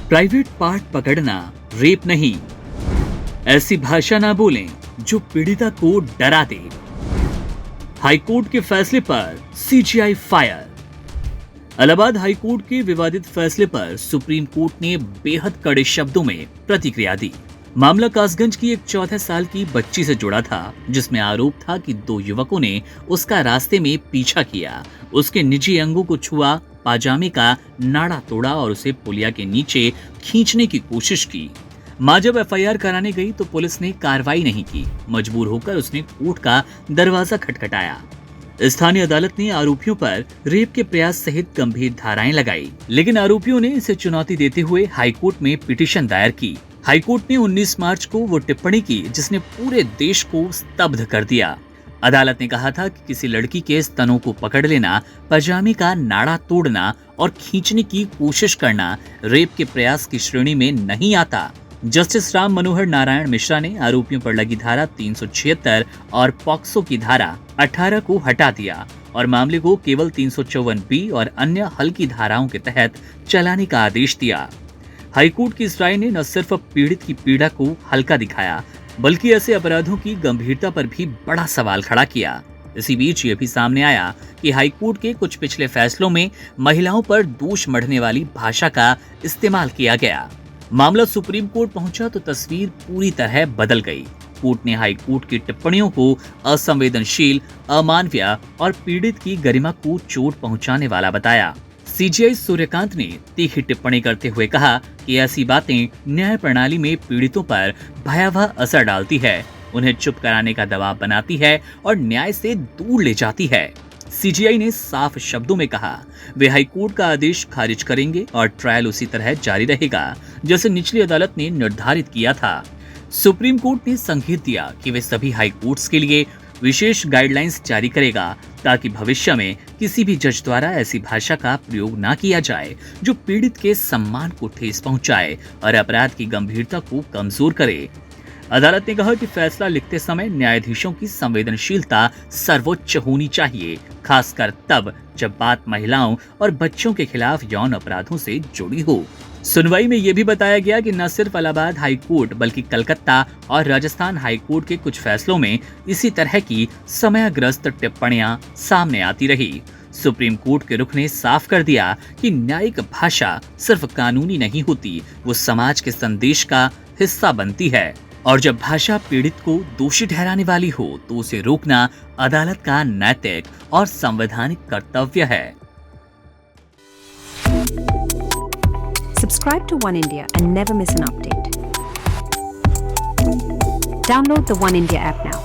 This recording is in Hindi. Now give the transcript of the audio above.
प्राइवेट पार्ट पकड़ना रेप नहीं। ऐसी भाषा ना बोलें जो पीड़िता को डरा दे। हाईकोर्ट के फैसले पर सीजीआई फायर। इलाहाबाद हाईकोर्ट के विवादित फैसले पर सुप्रीम कोर्ट ने बेहद कड़े शब्दों में प्रतिक्रिया दी। मामला कासगंज की एक 14 साल की बच्ची से जुड़ा था, जिसमें आरोप था कि 2 युवकों ने उसका रास्ते में पीछा किया, उसके निजी अंगों को छुआ, पाजामे का नाड़ा तोड़ा और उसे पुलिया के नीचे खींचने की कोशिश की। मां जब एफआईआर कराने गई तो पुलिस ने कार्रवाई नहीं की। मजबूर होकर उसने कोर्ट का दरवाजा खटखटाया। स्थानीय अदालत ने आरोपियों पर रेप के प्रयास सहित गंभीर धाराएं लगाई, लेकिन आरोपियों ने इसे चुनौती देते हुए हाईकोर्ट में पिटीशन दायर की। हाईकोर्ट ने 19 मार्च को वो टिप्पणी की जिसने पूरे देश को स्तब्ध कर दिया। अदालत ने कहा था कि किसी लड़की के स्तनों को पकड़ लेना, पजामे का नाड़ा तोड़ना और खींचने की कोशिश करना रेप के प्रयास की श्रेणी में नहीं आता। जस्टिस राम मनोहर नारायण मिश्रा ने आरोपियों पर लगी धारा 376 और पॉक्सो की धारा 18 को हटा दिया और मामले को केवल 354 और अन्य हल्की धाराओं के तहत चलाने का आदेश दिया। हाईकोर्ट की इस राय ने न सिर्फ पीड़ित की पीड़ा को हल्का दिखाया, बल्कि ऐसे अपराधों की गंभीरता पर भी बड़ा सवाल खड़ा किया। इसी बीच ये भी सामने आया कि हाईकोर्ट के कुछ पिछले फैसलों में महिलाओं पर दोष मढ़ने वाली भाषा का इस्तेमाल किया गया। मामला सुप्रीम कोर्ट पहुंचा तो तस्वीर पूरी तरह बदल गई। कोर्ट ने हाई कोर्ट की टिप्पणियों को असंवेदनशील, अमानवीय और पीड़ित की गरिमा को चोट पहुंचाने वाला बताया। सीजीआई सूर्यकांत ने तीखी टिप्पणी करते हुए कहा कि ऐसी बातें न्याय प्रणाली में पीड़ितों पर भयावह असर डालती है, उन्हें चुप कराने का दबाव बनाती है और न्याय से दूर ले जाती है। सीजीआई ने साफ शब्दों में कहा वे हाईकोर्ट का आदेश खारिज करेंगे और ट्रायल उसी तरह जारी रहेगा जैसे निचली अदालत ने निर्धारित किया था। सुप्रीम कोर्ट ने संकेत दिया कि वे सभी हाई कोर्ट्स के लिए विशेष गाइडलाइंस जारी करेगा ताकि भविष्य में किसी भी जज द्वारा ऐसी भाषा का प्रयोग न किया जाए जो पीड़ित के सम्मान को ठेस पहुंचाए और अपराध की गंभीरता को कमजोर करे। अदालत ने कहा कि फैसला लिखते समय न्यायाधीशों की संवेदनशीलता सर्वोच्च होनी चाहिए, खासकर तब जब बात महिलाओं और बच्चों के खिलाफ यौन अपराधों से जुड़ी हो। सुनवाई में यह भी बताया गया कि न सिर्फ इलाहाबाद हाई कोर्ट बल्कि कलकत्ता और राजस्थान हाई कोर्ट के कुछ फैसलों में इसी तरह की समयग्रस्त टिप्पणियां सामने आती रही। सुप्रीम कोर्ट के रुख ने साफ कर दिया कि न्यायिक भाषा सिर्फ कानूनी नहीं होती, वो समाज के संदेश का हिस्सा बनती है और जब भाषा पीड़ित को दोषी ठहराने वाली हो तो उसे रोकना अदालत का नैतिक और संवैधानिक कर्तव्य है। Subscribe to One India and never miss an update. Download the One India app now.